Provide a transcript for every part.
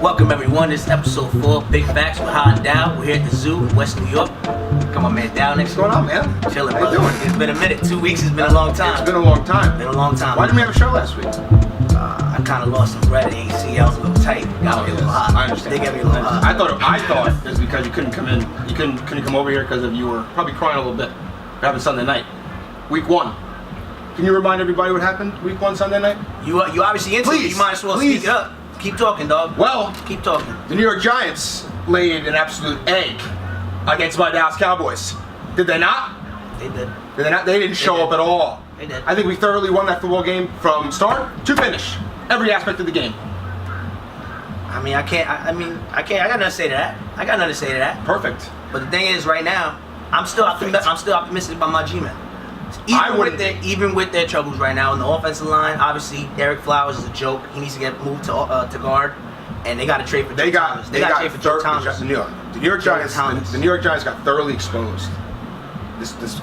Welcome everyone, this is episode 4, Big Facts with Ha and DOW. We're here at the zoo in West New York. Got my man DOW next to me. What's going on, man? Chilling, How you brother. doing? It's been a minute, 2 weeks has been a long time. It's been a long time. Been a long time. Why didn't we have a show last week? I kind of lost some bread at ACL. I was a little tight. Got me a little hot. I understand. They got me a little hot. I thought it was because you couldn't come in. You couldn't come over here because you were probably crying a little bit. What happened Sunday night, week 1. Can you remind everybody what happened week 1 Sunday night? You obviously into it. You might as well speak it up. Keep talking, dog. Well, keep talking. The New York Giants laid an absolute egg against my Dallas Cowboys. Did they not? They did. Did they not? They didn't show up at all. They did. I think we thoroughly won that football game from start to finish. Every aspect of the game. I can't. I got nothing to say to that. Perfect. But the thing is, right now, I'm still optimistic about my G-men. Even with their troubles right now in the offensive line, obviously Eric Flowers is a joke. He needs to get moved to guard, and they got to trade for Joe Thomas. They got to trade for Joe Thomas. The New York Giants got thoroughly exposed this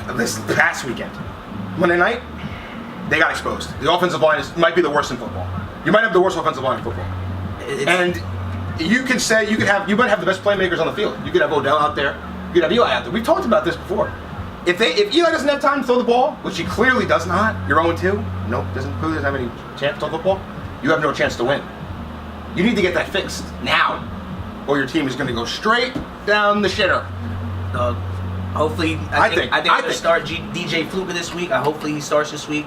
past weekend. Monday night, they got exposed. The offensive line might be the worst in football. You might have the worst offensive line in football. And you can say you might have the best playmakers on the field. You could have Odell out there. You could have Eli out there. We've talked about this before. If Eli doesn't have time to throw the ball, which he clearly does not, you're 0-2. Nope, clearly doesn't have any chance to throw football. You have no chance to win. You need to get that fixed now, or your team is going to go straight down the shitter. Hopefully, I think they're going to start DJ Fluker this week. Hopefully he starts this week.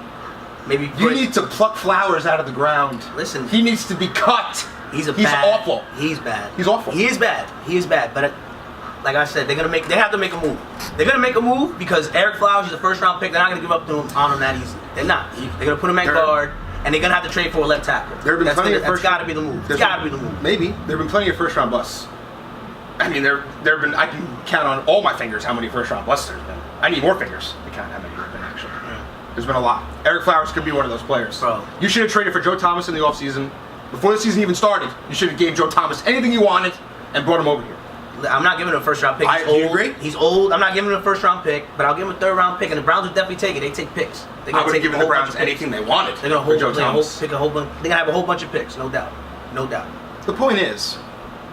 Maybe you need to pluck Flowers out of the ground. Listen, he needs to be cut. He's awful. He's bad. He's awful. He is bad. But like I said, they have to make a move. They're gonna make a move because Eric Flowers is a first-round pick. They're not gonna give up on him that easy. They're not. They're gonna put him at guard, and they're gonna have to trade for a left tackle. That's got to be the move. It's got to be the move. Maybe there've been plenty of first-round busts. I mean, there've been. I can count on all my fingers how many first-round busts there's been. I need more fingers to count how many there've been actually. There's been a lot. Eric Flowers could be one of those players. Bro, you should have traded for Joe Thomas in the offseason. Before the season even started, you should have gave Joe Thomas anything you wanted and brought him over here. I'm not giving him a first-round pick. Do you agree? He's old. I'm not giving him a first-round pick, but I'll give him a third-round pick, and the Browns would definitely take it. They take picks. I would have given the Browns anything they wanted. They're gonna pick a whole bunch. They're gonna have a whole bunch of picks, no doubt. The point is,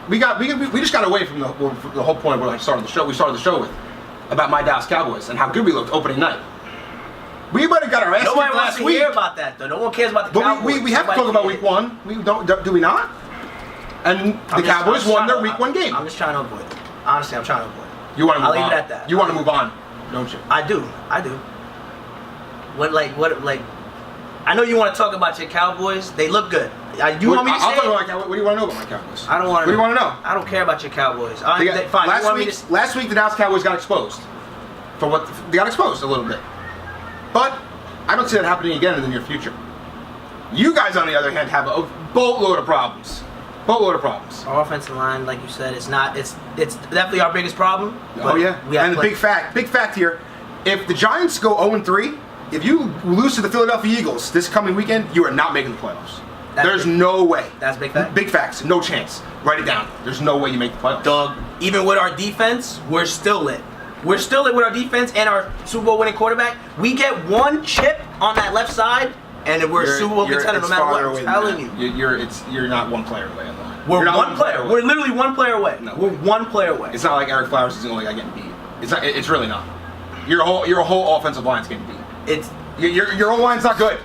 we just got away from the whole point where I started the show. We started the show with about my Dallas Cowboys and how good we looked opening night. We might have got our ass kicked last week. Nobody wants to hear about that, though. No one cares about the Cowboys. But we have to talk about week 1. We don't, do we not? And the Cowboys won their week 1 game. I'm just trying to avoid it. Honestly, I'm trying to avoid it. You want to move on? I'll leave it at that. You want to move on, don't you? I do. What? I know you want to talk about your Cowboys. They look good. Want me to say? I'll talk about my Cowboys. What do you want to know about my Cowboys? I don't want to. What do you want to know? I don't care about your Cowboys. Fine. Last week, the Dallas Cowboys got exposed. They got exposed a little bit. But I don't see that happening again in the near future. You guys, on the other hand, have a boatload of problems. Our offensive line, like you said, it's definitely our biggest problem. Oh yeah. And the big fact here, if the Giants go 0-3, if you lose to the Philadelphia Eagles this coming weekend, you are not making the playoffs. There's no way. That's big fact. Big facts. No chance. Write it down. There's no way you make the playoffs. Dog, even with our defense, we're still lit. We're still lit with our defense and our Super Bowl winning quarterback. We get one chip on that left side, and we're Super Bowl contender no matter what. I'm telling you. You're not one player away on the line. We're one player. We're literally one player away. No, we're one player away. It's not like Eric Flowers is the only guy getting beat. It's not. It's really not. Your whole offensive line's getting beat. Your whole line's not good.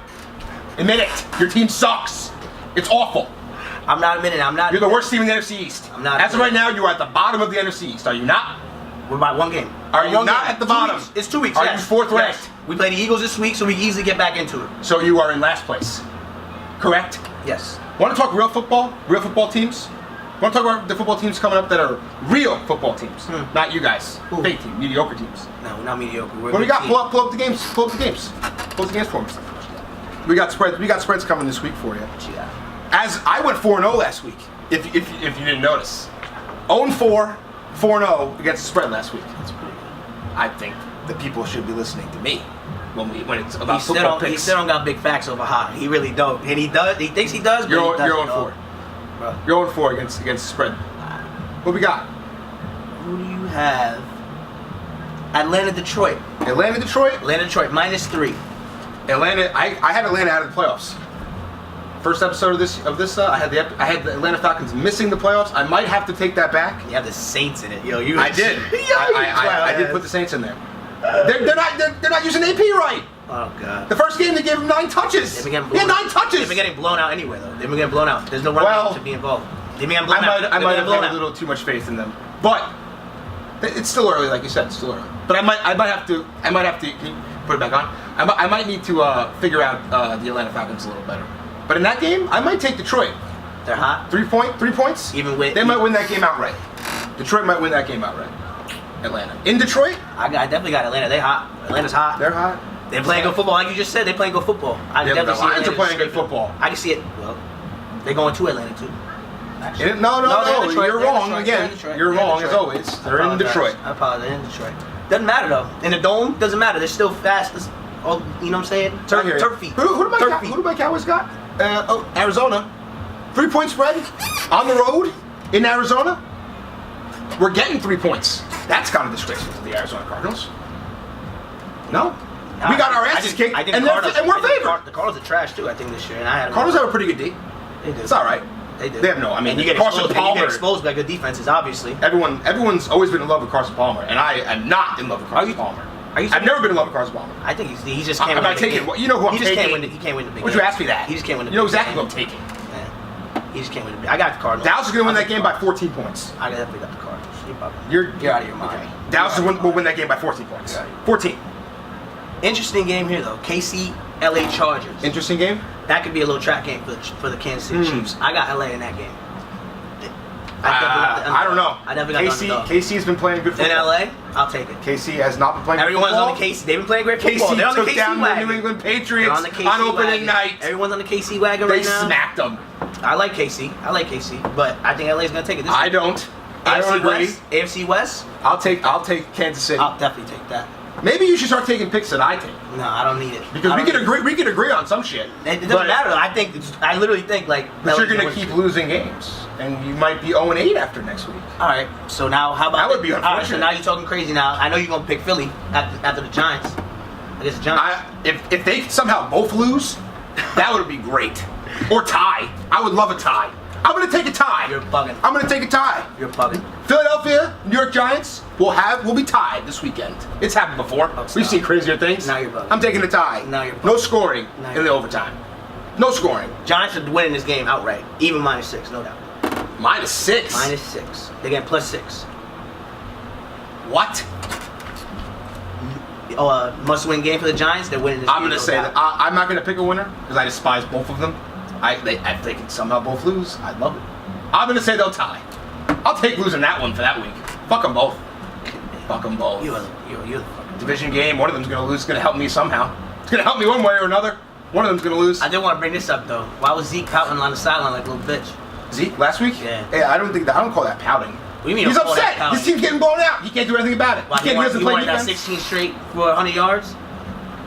Admit it. Your team sucks. It's awful. I'm not admitting. You're the worst team in the NFC East. I'm not. As of right now, you are at the bottom of the NFC East. Are you not? We're by one game. Are you not at the bottom? It's 2 weeks. Are you 4th ranked? Yes. We play the Eagles this week, so we can easily get back into it. So you are in last place. Correct? Yes. Want to talk real football? Real football teams? Want to talk about the football teams coming up that are real football teams? Not you guys. Fake team, mediocre teams. No, we're not mediocre. What do we got? Pull up the games. Pull up the games for me. We got spreads coming this week for you. As I went 4-0 last week, if you didn't notice. 0-4, 4-0 against the spread last week. That's pretty good. I think the people should be listening to me when it's about football picks. He still don't got big facts over Ha. He really don't. And he does. He thinks he does, but you're he doesn't. You're 0-4. You're 0-4 against the spread. What we got? Who do you have? Atlanta, Detroit. Atlanta, Detroit, -3. Atlanta. I had Atlanta out of the playoffs. First episode of this. I had the Atlanta Falcons missing the playoffs. I might have to take that back. You have the Saints in it, yo. I did. I did put the Saints in there. They're not using AP right. Oh god. The first game they gave him 9 touches. He had 9 touches. They've been getting blown out anyway, though. They've been getting blown out. There's no running to be involved. They've been getting blown out. I might have had a little too much faith in them, but it's still early, like you said. It's still early. But I might have to. Can you put it back on? I might need to figure out the Atlanta Falcons a little better. But in that game, I might take Detroit. They're hot. 3 points. They might win that game outright. Detroit might win that game outright. Atlanta. In Detroit? I definitely got Atlanta. They hot. Atlanta's hot. They're hot. They're playing good football, like you just said. They're playing good football. The Lions are playing good football. I can see it. Well, they're going to Atlanta too. No. You're wrong again. You're wrong as always. They're in Detroit. I apologize. They're in Detroit. Doesn't matter though. In the dome, doesn't matter. They're still fast. You know what I'm saying? Turf feet. Who do my Cowboys got? Arizona. 3-point spread on the road in Arizona. We're getting 3 points. That's kind of disgraceful to the Arizona Cardinals. No? We got our asses kicked, and we're favored. The Cardinals are trash too, I think, this year. And Cardinals have a pretty good D. They do. It's all right. They do. They have no. I mean, you get Carson exposed, Palmer. you get exposed by good defenses, obviously. Everyone's always been in love with Carson Palmer, and I am not in love with Carson Palmer. I've never been in love with Carson Palmer. I think he just can't win the big game. You know who I'm taking? He can't win the big game. Would you ask me that? He just can't win the big game. You know exactly who I'm taking. Yeah. He just can't win the big game. I got the Cardinals. Dallas is going to win that game by 14 points. I definitely got the Cardinals. You're out of your mind. Okay. Dallas will win that game by 14 points. 14. Interesting game here, though. KC, LA Chargers. Interesting game? That could be a little trap game for the Kansas City Chiefs. I got LA in that game. I don't know. I never got the underdog. KC's been playing good football. In LA, I'll take it. KC has not been playing good Everyone's football. on the KC. They've been playing great football. They're on the KC took KC down wagon. the New England Patriots on, the on opening night. Everyone's on the KC wagon right now. They smacked them. I like KC, but I think LA's gonna take it this I week. don't. I don't agree. AFC West? I'll take Kansas City. I'll definitely take that. Maybe you should start taking picks that I take. No, I don't need it. Because we can agree on some shit. It doesn't matter. I literally think But you're gonna keep losing games. And you might be 0-8 after next week. Alright, so now how about that would be unfortunate. Alright, so now you're talking crazy now. I know you're gonna pick Philly after the Giants. I guess the Giants. If they somehow both lose, that would be great. Or tie. I would love a tie. I'm gonna take a tie. You're bugging. I'm gonna take a tie. You're bugging. Philadelphia, New York Giants will be tied this weekend. It's happened before. We've seen crazier things. Now you're bugging. I'm taking a tie. Now you're bugging. No scoring in the overtime. No scoring. Giants are winning this game outright. Even -6, no doubt. -6? -6. They're getting +6. What? Must-win game for the Giants. They're winning this game. I'm gonna say that I'm not gonna pick a winner because I despise both of them. If they can somehow both lose, I'd love it. I'm gonna say they'll tie. I'll take losing that one for that week. Fuck them both. Fuck them both. You're the fucking division game. One of them's gonna lose. It's gonna help me somehow. It's gonna help me one way or another. One of them's gonna lose. I did want to bring this up though. Why was Zeke pouting on the sideline like a little bitch? Zeke last week? Yeah. Hey, I don't call that pouting. What do you mean? He's upset. His team's getting blown out. He can't do anything about it. Why, he doesn't play defense. 16 straight for 100 yards.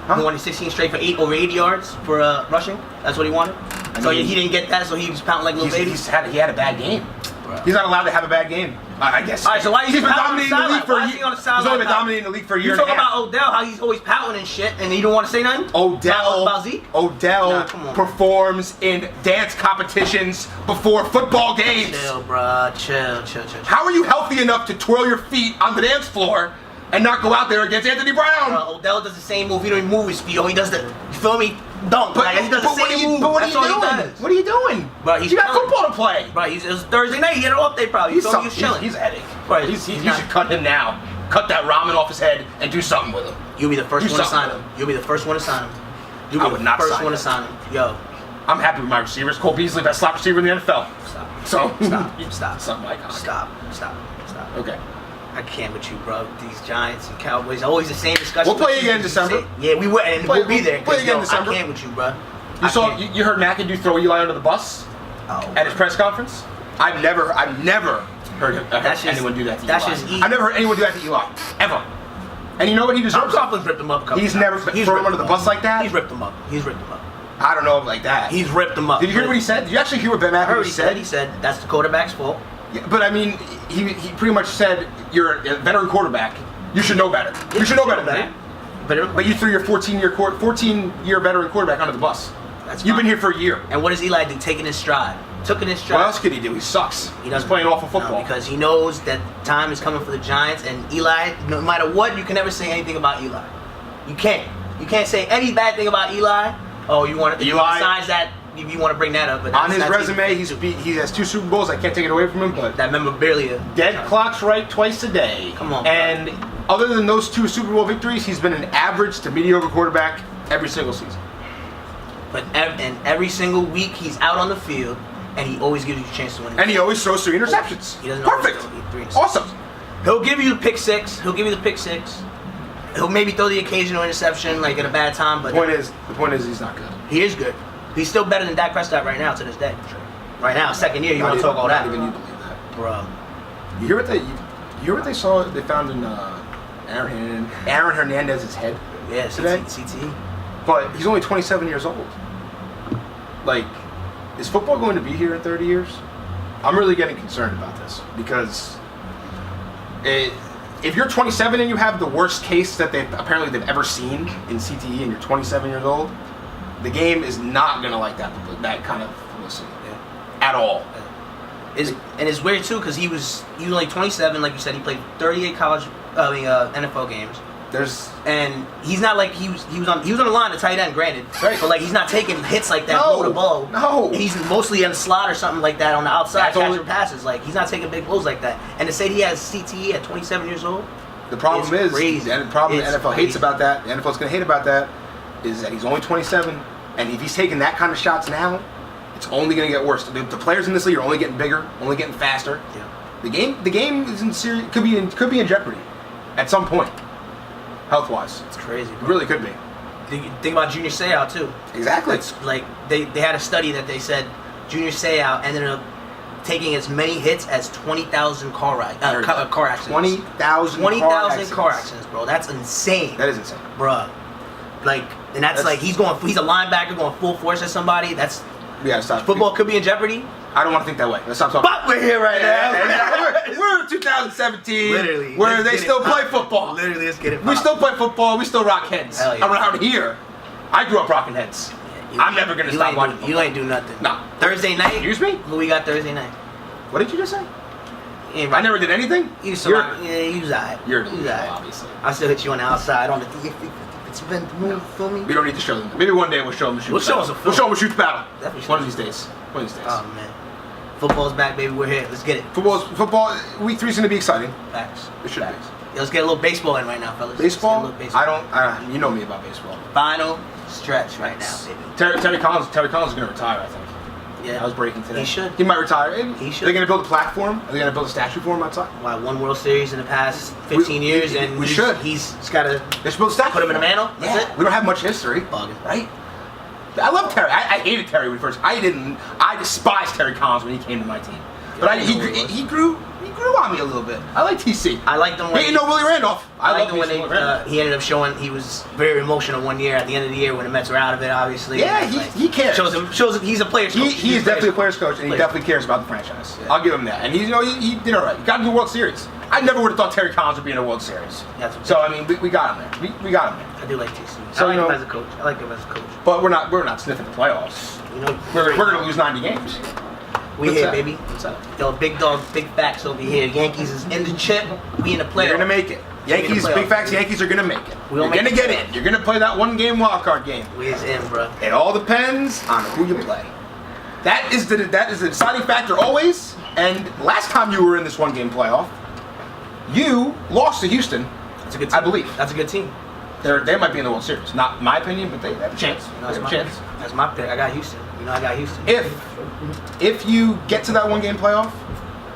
Huh? He wanted 16 straight for over 80 yards for rushing. That's what he wanted. So he didn't get that, so he was pouting like a little baby. He had a bad game. Bro. He's not allowed to have a bad game. I guess. All right, so why he's been dominating the league for a year? He's only been dominating the league for a year. You talking about Odell, how he's always pouting and shit, and you don't want to say nothing? About Zeke? Odell performs in dance competitions before football games. Chill, bro. Chill. How are you healthy enough to twirl your feet on the dance floor and not go out there against Anthony Brown? Bro, Odell does the same move. He don't even move his feet. He does the, you feel me? Dunk. He does the same move. But what are you doing? What are you doing? Bro, you got football to play. Bro, it was Thursday night. He had an off day probably. He's chilling. He's a headache. Bro, you should cut him now. Cut that ramen off his head and do something with him. You'll be the first one to sign him. You'll be the first one to sign him. I would not sign him. First one to sign him. Yo. I'm happy with my receivers. Cole Beasley, best slot receiver in the NFL. Stop. So Stop. Something like that. Stop. Okay. I can't with you, bro. These Giants and Cowboys, always the same discussion. We'll play again in December. Yeah, we will, and we'll be there. Play again in December. I can't with you, bro. You heard McAdoo throw Eli under the bus at his press conference? I've never heard anyone do that to Eli. That's just I've never heard anyone do that to Eli. Ever. And you know what he deserves? Coughlin ripped him up a couple He's times. never thrown him under the bus like that? He's ripped him up. I don't know like that. He's ripped him up. Did you hear what he said? Did you actually hear what Ben McAdoo said? He said that's the quarterback's fault. Yeah, but I mean, he pretty much said you're a veteran quarterback. You should know better. You should know better than that. But you threw your 14-year veteran quarterback under the bus. That's You've fine. been here for a year. And what does Eli do? Taking his stride. Took in his stride. What else could he do? He sucks. He doesn't. He's playing awful No, football. because he knows that time is coming for the Giants, and Eli, no matter what, you can never say anything about Eli. You can't. You can't say any bad thing about Eli. Oh, you want to, Eli, besides that, if you want to bring that up. But on his that's resume, he has 2 Super Bowls. I can't take it away from him, but that memorabilia. dead clock's right twice a day. Come on, and other than those 2 Super Bowl victories, he's been an average to mediocre quarterback every single season. But every single week, he's out on the field, and he always gives you a chance to win. And he always throws 3 interceptions. He doesn't Perfect. always throw 3 interceptions. Awesome. He'll give you the pick six. He'll maybe throw the occasional interception, like at a bad time. But The point is, he's not good. he is good. He's still better than Dak Prescott right now to this day. Right now, second year, you want to talk all that, Not even you believe that, bro? You hear what they saw? They found in Aaron Hernandez's head. Yeah, Today? CTE. But he's only 27 years old. Like, is football going to be here in 30 years? I'm really getting concerned about this because if you're 27 and you have the worst case that they've ever seen in CTE and you're 27 years old, the game is not going to like that kind of publicity at all. And it's weird too because he was only 27, like you said. He played 38 NFL games. And he's not like he was on the line to tight end, granted. Right. But like he's not taking hits like that, blow to blow. No. He's mostly in the slot or something like that on the outside, That's only- catching passes. Like he's not taking big blows like that. And to say he has CTE at 27 years old, The problem it's is, crazy. and the problem the It's NFL hates crazy. about that, the NFL's going to hate about that, is that he's only 27, and if he's taking that kind of shots now, it's only going to get worse. The players in this league are only getting bigger, only getting faster. Yeah. The game is in serious, could be in jeopardy at some point, health-wise. It's crazy. It Bro. really could be. Think about Junior Seau too. Exactly. It's like they had a study that they said Junior Seau ended up taking as many hits as 20,000 car accidents. 20,000 car accidents, bro. That's insane. That is insane. Bruh. Like, and that's like he's a linebacker going full force at somebody. That's We got to stop. football could be in jeopardy. I don't want to think that way. Let's stop talking. But we're here right now. we're in 2017, Literally. where Let's they get it still play poppin'. football. Literally, let's get it. We poppin'. still play football. We still rock heads Hell yeah. around here. I grew up rocking heads. I'm never gonna stop watching football. You ain't do nothing. No. Thursday night. Excuse me? Who we got Thursday night? What did you just say? You ain't I never did anything. You You're- you was alright. You're You was delusional, alright. obviously. I still hit you on the outside on the it's been moved for me. We don't need to show them. Maybe one day we'll show them the shoot. We'll show battle. them some We'll show them a shoot battle. Definitely One show of these days. One of these days. Oh man. Football's back, baby. We're here. Let's get it. Football. Week 3 is going to be exciting. Facts. It should Facts. Yeah, let's get a little baseball in right now, fellas. Baseball. Let's get a little baseball. You know me about baseball. Final stretch right now, baby. Terry Collins is going to retire, I think. Yeah. I was breaking today. He should. He might retire. He should. Are they going to build a platform? Are they going to build a statue for him outside? Why one World Series in the past 15 years, and we should. He's got to They should build a statue. put him in a for mantle. That's Yeah. it. We don't have much history. Bugging. Right? I love Terry. I hated Terry when he first. I despised Terry Collins when he came to my team. But he grew on me a little bit. I like TC. I liked him when He ain't no Willie Randolph. I liked love him when Willie Randolph. he ended up showing he was very emotional one year at the end of the year when the Mets were out of it, obviously. Yeah, And, he cares. Shows him he's a player's coach. He is definitely a player's coach, and he Player's definitely cares about the franchise. Yeah. I'll give him that. And he did all right. He got into the World Series. I never would have thought Terry Collins would be in a World Series. That's what- So I mean, we got him there. We got him there. I do like TC. So, I like you know- him as a coach. I like him as a coach. But we're not sniffing the playoffs. You know, We're going to lose 90 games. we What's here, that? baby. What's that? Yo, big dog, big facts over here. Yankees is in the chip. We in the playoffs. You're gonna make it. Yankees, playoffs. big facts. Yankees are gonna make it. We You're gonna gonna make get it. in. You're gonna play that one-game wild card game. We is in, bro. It all depends on who you play. That is the deciding factor always. And last time you were in this one-game playoff, you lost to Houston. That's a good team. I believe. That's a good team. They might be in the World Series. Not my opinion, but they have a chance. You They know, that's have a my chance. That's my pick. I got Houston. You know, I got Houston. If you get to that one-game playoff,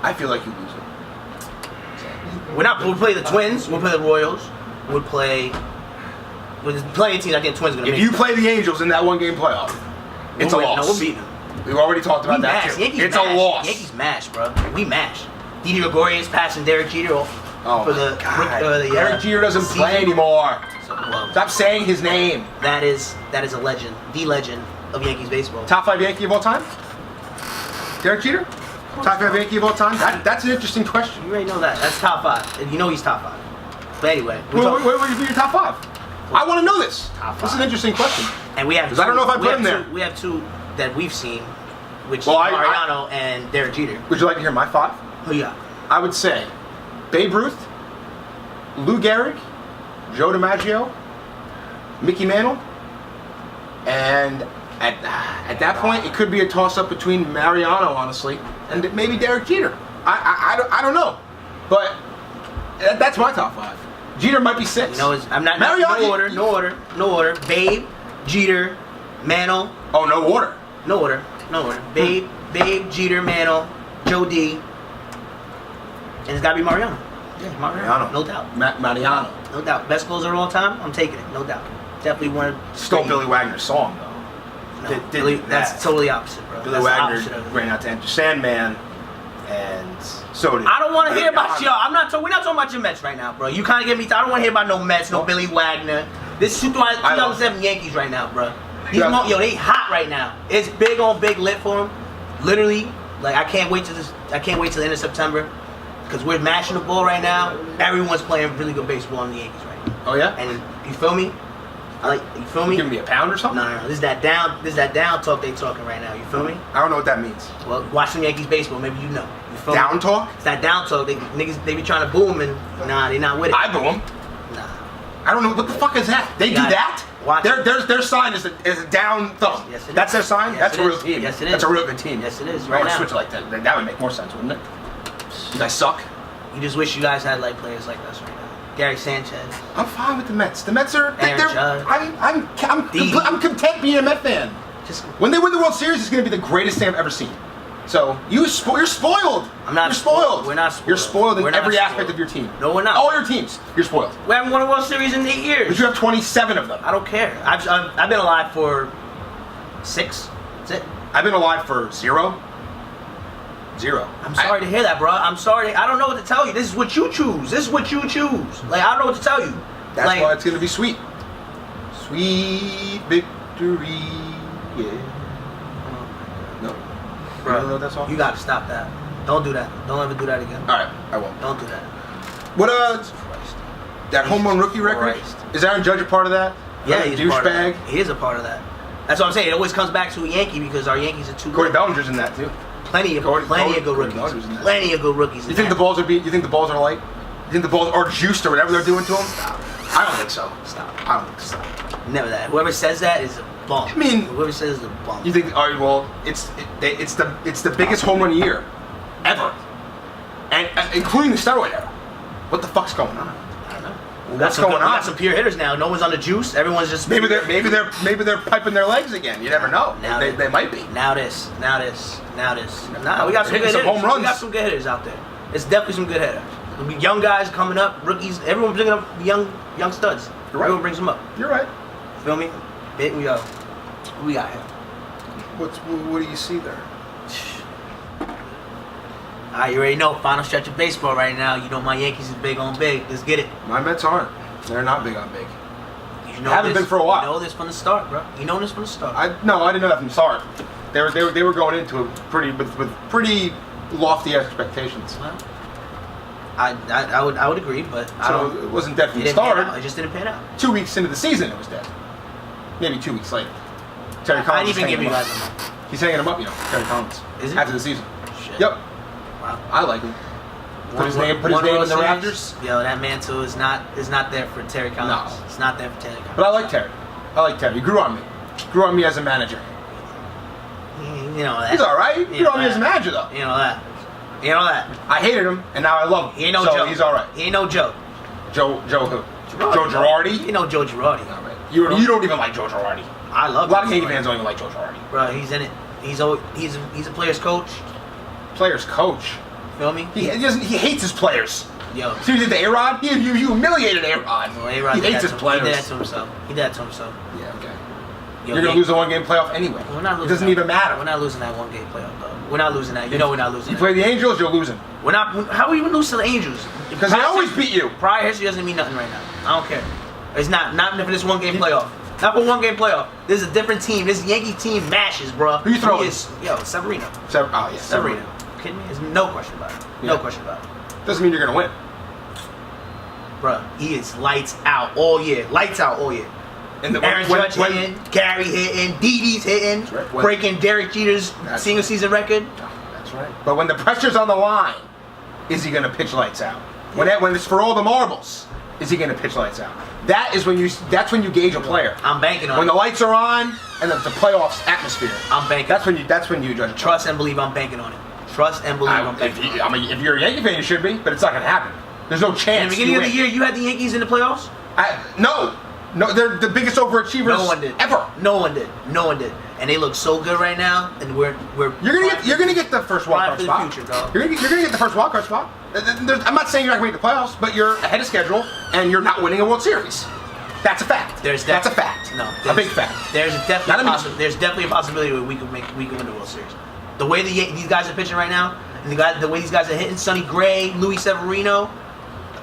I feel like you lose it. We'll play the Twins. We'll play the Royals. We'll play. There's plenty of teams I think Twins are gonna If make. you play the Angels in that one-game playoff, it's a loss. No, we're beating them. We've already talked about We that mashed. too. Yankees It's mashed. a loss. Yankees mashed, bro. We mashed. Didi Gregorius passing Derek Jeter Oh for my the God. the Derek Jeter doesn't season. play anymore. So, well, Stop saying his name. that is a legend, the legend of Yankees baseball. Top 5 Yankee of all time? Derek Jeter? Top 5 Yankee of all time? That's an interesting question. You already know that. That's top 5. And you know he's top 5. But anyway, Where would you be your top 5? I want to know this. Top This is an five. interesting question. And we have. Because I don't know if I put him there. We have two that we've seen, which Well, is Mariano and Derek Jeter. Would you like to hear my 5? Who you got? I would say Babe Ruth, Lou Gehrig, Joe DiMaggio, Mickey Mantle, and at that point it could be a toss-up between Mariano, honestly, and maybe Derek Jeter. I don't know, but that's my top 5. Jeter might be 6. No, I'm not. Mariano, No order. Babe, Jeter, Mantle. Oh, no order. No order. Babe, Jeter, Mantle, Joe D. And it's got to be Mariano. Yeah, Mariano. No doubt. Mariano. No doubt. Best closer of all time? I'm taking it. No doubt. Definitely one of... Stole Billy Wagner's song, though. No, that's totally opposite, bro. Billy Wagner ran out to Enter Sandman, and so did... I don't want to hear about y'all. We're not talking about your Mets right now, bro. You kind of get me... I don't want to hear about no Mets, no Billy Wagner. This is 2007 Yankees right now, bro. They hot right now. It's big on big lit for them. Literally, like I can't wait till the end of September. Because we're mashing the ball right now. Everyone's playing really good baseball in the Yankees right now. Oh yeah? And you feel me? You feel me? Giving me a pound or something? No. This is that down talk they talking right now. You feel me? I don't know what that means. Well, watch some Yankees baseball. Maybe you know. You feel down me? talk? It's that down talk. They be trying to boom and they not with it. I boo them. Nah. I don't know what the fuck is that. They do that? Watch their sign is a down thumb. Yes, it is. That's their sign? Yes, That's it a real is. team. Yes, it is. That's a real good team. Yes, it is. I Right want to now. switch it like that. That would make more sense, wouldn't it? You guys suck. You just wish you guys had like players like us right now. Gary Sanchez. I'm fine with the Mets. The Mets are. Aaron Judge. I'm content being a Met fan. Just When they win the World Series, it's going to be the greatest thing I've ever seen. So you're spoiled. I'm not You're spoiled. We're not spoiled. You're spoiled We're in not every spoiled. aspect of your team. No, we're not. All your teams, you're spoiled. We haven't won a World Series in 8 years. But you have 27 of them. I don't care. I've been alive for 6. That's it. I've been alive for 0. I'm sorry to hear that, bro. I'm sorry. I don't know what to tell you. This is what you choose. Like, I don't know what to tell you. That's like, why it's gonna be sweet. Sweet victory. Yeah. No. Bro, You don't know that song? you gotta stop that. Don't do that. Don't ever do that again. Alright, I won't. Don't do that. What Christ. that home run rookie record? Christ. Is Aaron Judge a part of that? Yeah, he's a part of that. douchebag. He is a part of that. That's what I'm saying. It always comes back to a Yankee because our Yankees are too Cody good. Bellinger's in that too. Plenty of good rookies. Plenty of good rookies. You think the balls are light? You think the balls are juiced or whatever they're doing to them? Stop. I don't think so. Stop. I don't think so. Never that. Whoever says that is a bum. I mean, whoever says is a bum. You think? All right. Well, it's the biggest home run year ever, and including the steroid era. What the fuck's going on? I don't know. What's going on? We got some pure hitters now. No one's on the juice. Everyone's just Maybe they're piping their legs again. You never know. Now They might be. Now this. Nah, we got some good hitters. Home runs. We got some good hitters out there. It's definitely some good hitters. There'll be young guys coming up, rookies. Everyone's bringing up young studs. You're right. Everyone brings them up. You're right. Feel me? Bit we go. What we got here? What do you see there? Alright, you already know. Final stretch of baseball right now. You know my Yankees is big on big. Let's get it. My Mets aren't. They're not big on big. You know Haven't this, been for a while. You know this from the start, bro. You know this from the start. I didn't know that from the start. They were going into it with pretty lofty expectations. Well, I would agree, but I So don't. it wasn't dead from It the didn't pan start. out. It just didn't pan out. 2 weeks into the season, it was dead. Maybe 2 weeks later. Terry I Collins. didn't even give you guys him a up. He's hanging him up, Terry Collins. Is it? After the season. Shit. Yep. Wow. I like him. Put his name in the World Series? rafters. Yo, that mantle is not there for Terry Collins. No. It's not there for Terry Collins. But I like Terry. He grew on me. Grew on me as a manager. You know that. He's all right. He You grew know on me as a that. manager, though. You know that. You know that. I hated him, and now I love him. He ain't no so Joe. he's all right. He ain't no Joe. Joe who? Girardi. Joe Girardi? You know Joe Girardi. All right. You don't even like Joe Girardi. I love A lot of Joe Yankee Girardi. fans don't even like Joe Girardi. Bro, he's in it. He's a player's coach. Players coach. Feel me? He hates his players. Yo. See what he did to A-Rod? You humiliated A-Rod. Well, A-Rod He did hates that his to- players. He did that to himself. Yeah, okay. Yo, You're going to lose a one-game playoff anyway. We're not It losing doesn't that. even matter. We're not losing that one game playoff, though. We're not losing that. You know we're not losing You that. play the Angels, you're losing. We're not. How are we even lose to the Angels? Because they always beat you. Prior history doesn't mean nothing right now. I don't care. It's not for this one game playoff. Not for one game playoff. This is a different team. This Yankee team mashes, bro. Who you throwing? Severino. Oh, yeah. Severino. Kidding me? There's no question about it. No Yeah. question about it. Doesn't mean you're going to win. Bro, he is lights out all year. Lights out all year. And Aaron Judge hitting, Gary hitting, Didi's hitting, right. breaking Derek Jeter's single season record. That's right. But when the pressure's on the line, is he going to pitch lights out? When it's for all the marbles, is he going to pitch lights out? That's when you gauge a player. I'm banking on when it. the lights are on and the playoffs atmosphere. I'm banking. That's when you judge. Trust and believe I'm banking on it. Trust and believe I'm banking on it. If you're a Yankee fan, you should be, but it's not going to happen. There's no chance. In the beginning of the year, you had the Yankees in the playoffs? No, they're the biggest overachievers No one did. ever. No one did. And they look so good right now, and we're You're gonna get the first wild card for the spot. future, dog. You're gonna get the first wild card spot. I'm not saying you're not gonna make the playoffs, but you're ahead of schedule and you're not winning a World Series. That's a fact. That's a fact. No, a big fact. There's definitely a possibility where we can win the World Series. The way these guys are pitching right now, and the way these guys are hitting, Sonny Gray, Luis Severino,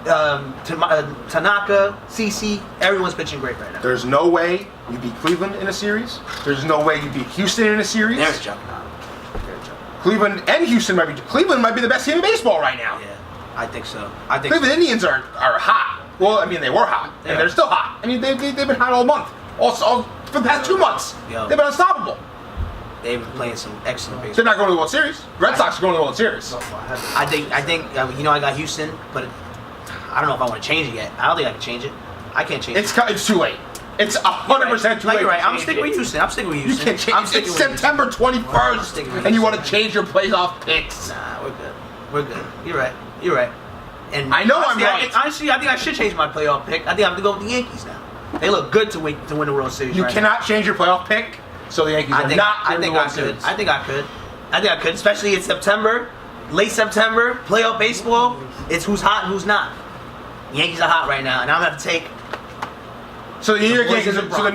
Tanaka, CC, everyone's pitching great right now. There's no way you beat Cleveland in a series. There's no way you beat Houston in a series. There's juggernaut. Cleveland and Houston Cleveland might be the best team in baseball right now. Yeah, I think so. Cleveland Indians are hot. Well, I mean, they were hot, and they're still hot. I mean, they've been hot all month. Also, for the past 2 months, they've been unstoppable. They've been playing some excellent baseball. They're not going to the World Series. Red Sox are going to the World Series. I think I got Houston, but I don't know if I want to change it yet. I don't think I can change it. I can't change it. It's too late. It's 100% too late. You're right. I'm sticking with Houston. You can't change it. It's September 21st, and you want to change your playoff picks. Nah, we're good. You're right. And I know I'm right. Honestly, I think I should change my playoff pick. I think I have to go with the Yankees now. They look good to win the World Series. You cannot change your playoff pick, so the Yankees are not winning the World Series. I think I could, especially in September, late September, playoff baseball. It's who's hot and who's not. Yankees are hot right now, and I'm gonna have to take. So the New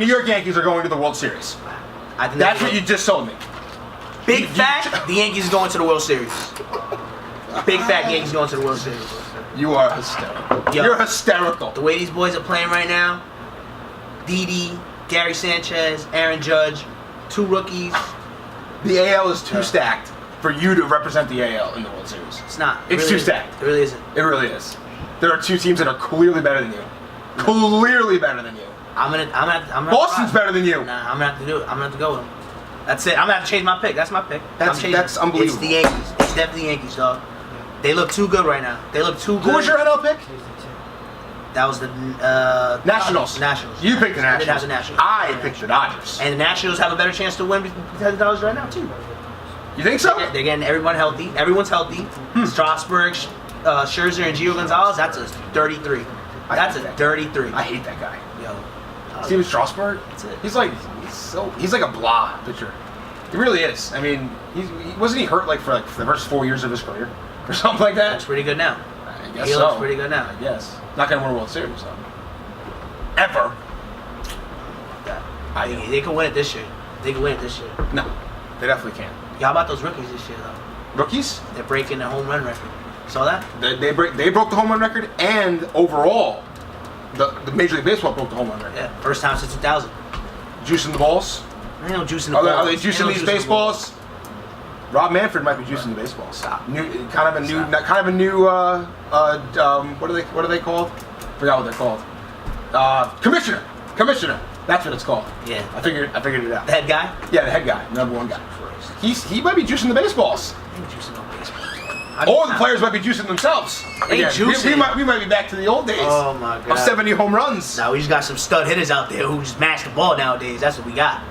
York Yankees are going to the World Series. That's what you just told me. Big fact: the Yankees are going to the World Series. Big fact: Yankees going to the World Series. You are hysterical. You're hysterical. The way these boys are playing right now, Didi, Gary Sanchez, Aaron Judge, 2 rookies. The AL is too stacked for you to represent the AL in the World Series. It's not. It's too stacked. It really isn't. It really is. There are 2 teams that are clearly better than you. Clearly better than you. Boston's better than you. Nah, I'm gonna have to do it. I'm gonna have to go with them. That's it. I'm gonna have to change my pick. That's my pick. That's unbelievable. It's the Yankees. It's definitely the Yankees, dog. They look too good right now. They look too good. Who was your NL pick? That was the Nationals. Nationals. You picked the Nationals. I did have the Nationals. I picked the Dodgers. And the Nationals have a better chance to win because of the Dodgers right now too. You think so? They're getting everyone healthy. Everyone's healthy. Strasburg, Scherzer, and Gio Gonzalez. That's a 33. That's a 33. I hate that guy. Yo, Steven Strasburg. That's it. He's like a blah pitcher. He really is. I mean, wasn't he hurt for the first 4 years of his career or something like that? Looks pretty good now. I guess he looks pretty good now. I guess. Not gonna win a World Series though. Ever. They can win it this year. No, they definitely can't. Yeah, how about those rookies this year though? Rookies? They're breaking the home run record. Saw that? They broke the home run record, and overall, the Major League Baseball broke the home run record. Yeah, first time since 2000. Juicing the balls. Ain't no juicing the balls. Are they juicing these baseballs? Rob Manfred might be juicing the baseballs. Stop. Kind of a new. What are they called? Forgot what they're called. Commissioner. That's what it's called. Yeah. I figured it out. The head guy? Yeah, the head guy, number 1 guy. He might be juicing the baseballs. Ain't juicing no baseballs. Or the players might be juicing themselves. Ain't juicing. We might be back to the old days. Oh my God. Of 70 home runs. Now we just got some stud hitters out there who just mash the ball nowadays. That's what we got.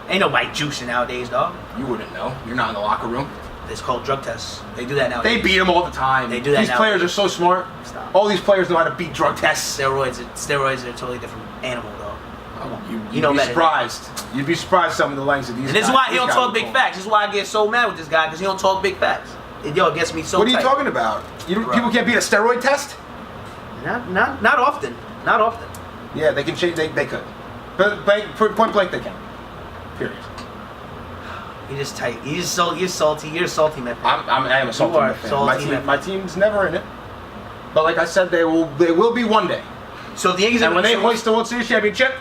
Ain't nobody juicing nowadays, dog. You wouldn't know. You're not in the locker room. It's called drug tests. They do that nowadays. They beat them all the time. They do that These players are so smart. Stop. All these players know how to beat drug tests. Steroids are a totally different animal, dog. You'd be surprised. You'd be surprised some of the lengths of these guys. And this is why he don't talk big facts. This is why I get so mad with this guy, because he don't talk big facts. It gets me so What are you tight. talking about? People can't beat a steroid test? Not often. Not often. Yeah, they can change. They could. But point blank, they can. Period. You're just tight. You're salty. You're a salty man. I am a salty Met fan. My team's never in it. But like I said, they will be one day. So the Yankees. And when they hoist the World Series championship,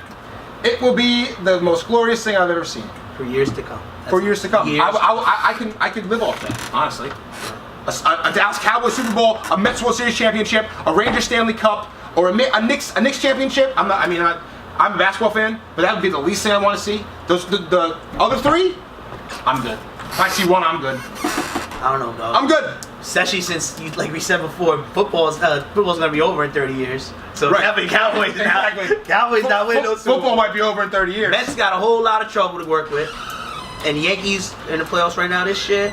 it will be the most glorious thing I've ever seen. For years to come. For years to come. I could live off that, honestly. A Dallas Cowboys Super Bowl, a Mets World Series championship, a Rangers Stanley Cup, or a Knicks championship. I'm I'm a basketball fan, but that would be the least thing I want to see. The other three, I'm good. If I see one, I'm good. I don't know, dog. I'm good. Especially since, like we said before, football's gonna be over in 30 years. So Right. definitely Cowboys Exactly. Cowboys not winning no Super Bowl. Football might be over in 30 years. Mets got a whole lot of trouble to work with, and Yankees in the playoffs right now this year.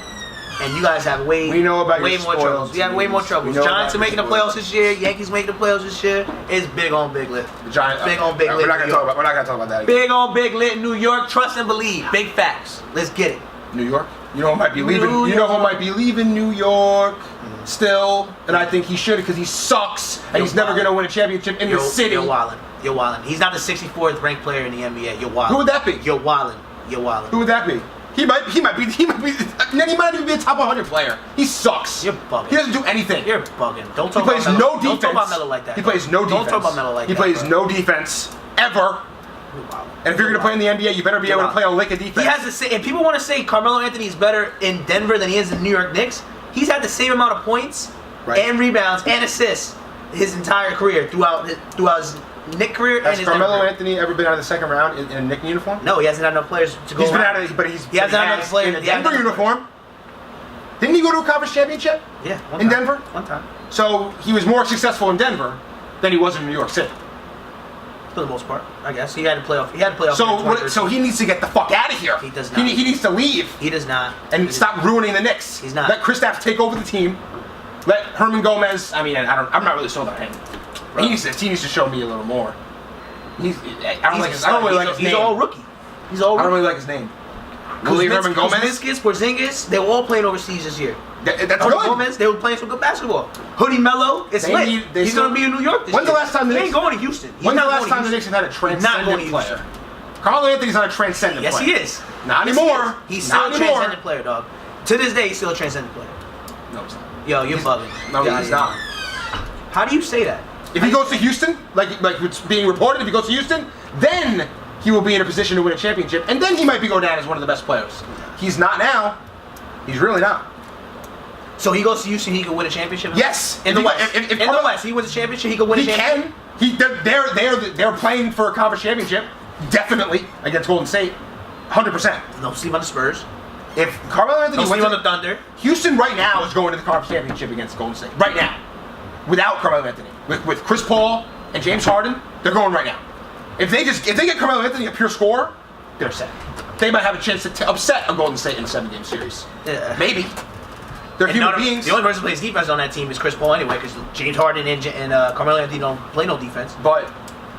And you guys have way We know about way your more spoiled troubles. We have way more teams. troubles. We know Giants are about making the your spoiled playoffs this year. Yankees making the playoffs this year. It's big on big lit. The Giants. Big on big lit. We're not gonna New talk York. about. We're not gonna talk about that again. Big on big lit. New York, trust and believe. Big facts. Let's get it. New York. You know who might be leaving. New You know who York. might be leaving New York still, and I think he should because he sucks and he's never gonna win a championship in the city. You're wildin'. You're wildin'. He's not the 64th ranked player in the NBA. You're wildin'. Who would that be? You're wildin'. You're wildin'. Who would that be? He might be. And then he might even be a top 100 player. He sucks. You're bugging. He doesn't do anything. You're bugging. Don't He talk plays about no Melo. defense. Don't talk about Melo like that. He plays no defense. Don't talk about Melo like he that. He plays bro. no defense ever. You're wildin'. And if you're gonna play in the NBA, you better be able to play a lick of defense. He has the same. And people want to say Carmelo Anthony is better in Denver than he is in New York Knicks. He's had the same amount of points Right. and rebounds and assists his entire career throughout his Knicks career and Has his Carmelo Denver career. Anthony ever been out of the second round in a Knicks uniform? No, he hasn't had enough players to go. He's been around. out of, but he's He hasn't had enough players in a he hasn't Denver had enough uniform. Didn't he go to a conference championship Yeah, one in time. Denver? One time, So he was more successful in Denver than he was in New York City. for the most part, I guess. He had to play off. He had to play off. So he needs to get the fuck out of here. He does not. He needs to leave He does not. and stop ruining the Knicks. He's not. Let Kristaps take over the team. Let Herman Gomez. I mean, I'm not really sold on him. He needs to show me a little more. I don't really like his name. He's all rookie. He's all I don't rookie. really like his name. Willie Herman Gomez. Kuzminskis, Porzingis, they were all playing overseas this year. That's Herman good. Gomez, they were playing some good basketball. Hoodie Melo, it's They lit. need- they He's still- going to be in New York this When's year. the last time the He Knicks- ain't going to Houston? He's When's the not last going time to the Knicks Houston. have had a He's not going transcendent to player? Houston. Carmelo Anthony's not a transcendent Yes, player. he is. Not Yes, he anymore. is. He's still Not a anymore. transcendent player, dog. To this day, he's still a transcendent player. No, he's not. Yo, you're bugging. No, Yeah, he's yeah. not. How do you say that? If he goes to Houston, like it's being reported, if he goes to Houston, then he will be in a position to win a championship, and then he might be going down as one of the best players. He's not now. He's really not. So he goes to Houston, he can win a championship? Yes. In the If he- West. if In the Carmelo- West, he wins a championship, he can win a He championship? can. They're playing for a conference championship, definitely against Golden State, 100%. No sleep on the Spurs. If Carmelo Anthony No wins sleep on it- the Thunder. Houston right now is going to the conference championship against Golden State. Right now. Without Carmelo Anthony. With Chris Paul and James Harden, they're going right now. If they get Carmelo Anthony a pure scorer, they're set. They might have a chance to upset a Golden State in a 7-game series. Yeah. Maybe. They're And human none of- beings. The only person who plays defense on that team is Chris Paul anyway, because James Harden and Carmelo Anthony don't play no defense. But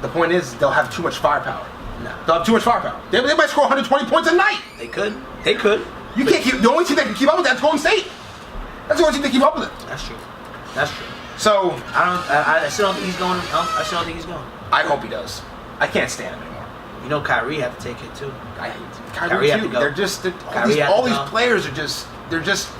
the point is, they'll have too much firepower. No. They'll have too much firepower. They might score 120 points a night. They could. They could. You can't keep. The only team that can keep up with that's Golden State. That's the only team that keep up with it. That's true. That's true. So I still don't think he's going. I still don't think he's going. I hope he does. I can't stand him anymore. You know, Kyrie had to take it too. I hate Kyrie Kyrie had too. to go. They're just Kyrie had all to these go. players are just. They're just.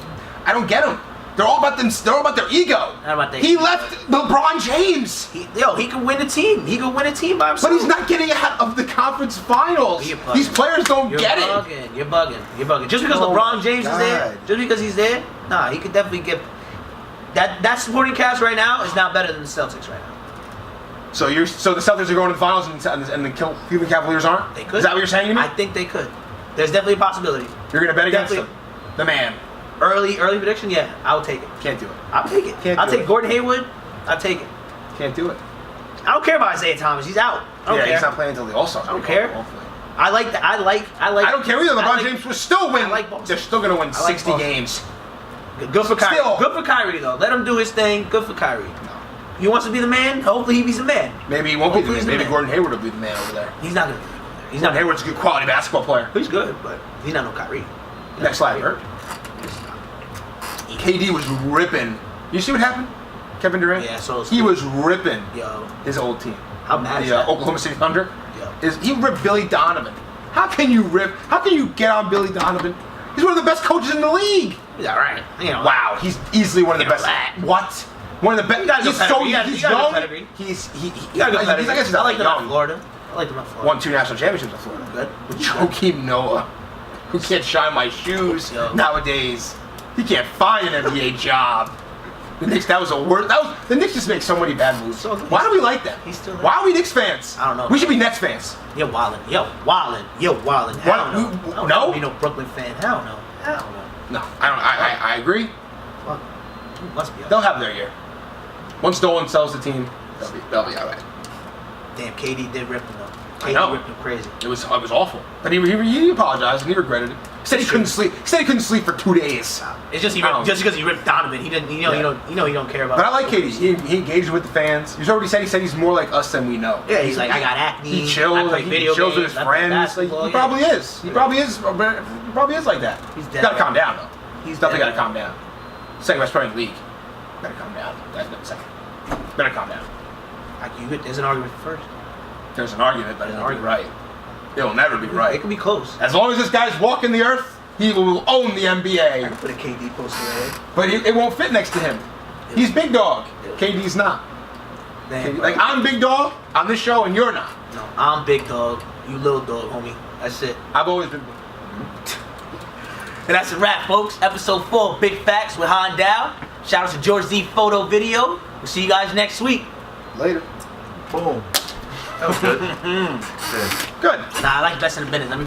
I don't get them. They're all about them. They're all about their ego. Not about their He ego. left LeBron James, He could win a team. He could win a team by himself. but he's not getting out of the conference finals. You're bugging. These players don't You're get it. bugging. You're bugging. You're bugging. Just because Oh LeBron my James is there, God. just because he's there, nah, he could definitely get that supporting cast right now is not better than the Celtics right now. So the Celtics are going to the finals and the Cleveland Cavaliers aren't. They could. Is that what you're saying to me? I think they could. There's definitely a possibility. You're gonna bet against Definitely. him. The man. Early prediction, yeah, I'll take it. Can't do it. I'll take it. Can't I'll do take it. Gordon Hayward. I'll take it. Can't do it. I don't care about Isaiah Thomas. He's out. I don't care. He's not playing until the All-Star. I don't care. Hopefully. I like that. I like. I don't care either. LeBron James will still win. I like Boston. They're still gonna win I like 60 Boston. games. Good for Kyrie. Still. Good for Kyrie though. Let him do his thing. Good for Kyrie. He wants to be the man. Hopefully he be the man. Maybe he won't be the Hopefully man. he's the Maybe man. Gordon Hayward will be the man over there. He's not gonna be. He's Gordon not. Hayward's a good quality basketball player. He's good, but he's not no Kyrie. Next slide, hurt. KD was ripping. You see what happened? Kevin Durant? Yeah, so he was ripping Yo, his old team. how mad is The that? Oklahoma City Thunder. Yo. He ripped Billy Donovan. How can you rip? How can you get on Billy Donovan? He's one of the best coaches in the league. He's all right. You know, Wow, he's easily one of the You know best. that. What? One of the You best. gotta go He's pedigree. so You gotta- he's you gotta go young. pedigree. He's You gotta go I pedigree. guess he's I not like that them out young. in Florida. I like them out in Florida. Won 2 national championships in Florida. Good. With Joakim Noah, who can't shine my shoes Yo. nowadays. He can't find an NBA job. The Knicks, that was the worst. The Knicks just make so many bad moves. So, why do we like them? He's still there. Why are we Knicks fans? I don't know. We should be Nets fans. You're wildin'. Hell no. No? Be no Brooklyn fan. Hell no. No, I don't. I agree. Fuck. You must be. They'll have their year. Once Dolan sells the team, they'll be all right. Damn, KD did rip him though. I know. KD ripped him crazy. It was awful. But he apologized and he regretted it. He said he couldn't sleep. He said he couldn't sleep for 2 days. It's just just because he ripped Donovan, he didn't. You don't care about. But I like KD. He engaged with the fans. He said he's more like us than we know. Yeah, he's like, I got acne. He chills. I play video he chills games, with his friends. Like, he probably is. He probably is. He probably is like that. He's dead. Gotta calm down though. He's definitely gotta calm down. Second best player in the league. Better calm down. That's been second. Better calm down. There's an argument for first. There's an argument, but it'll be right. It will never be right. It could be close. As long as this guy's walking the earth, he will own the I NBA. can put a KD poster there. But it won't fit next to him. He's big dog. KD's not. Damn, Like, I'm big dog on this show, and you're not. No, I'm big dog. You little dog, homie. That's it. I've always been. And that's a wrap, folks. Episode 4 of Big Facts with Han Dow. Shout out to George Z Photo Video. We'll see you guys next week. Later. Boom. That was good. Good. Nah, I like best in the business. Let me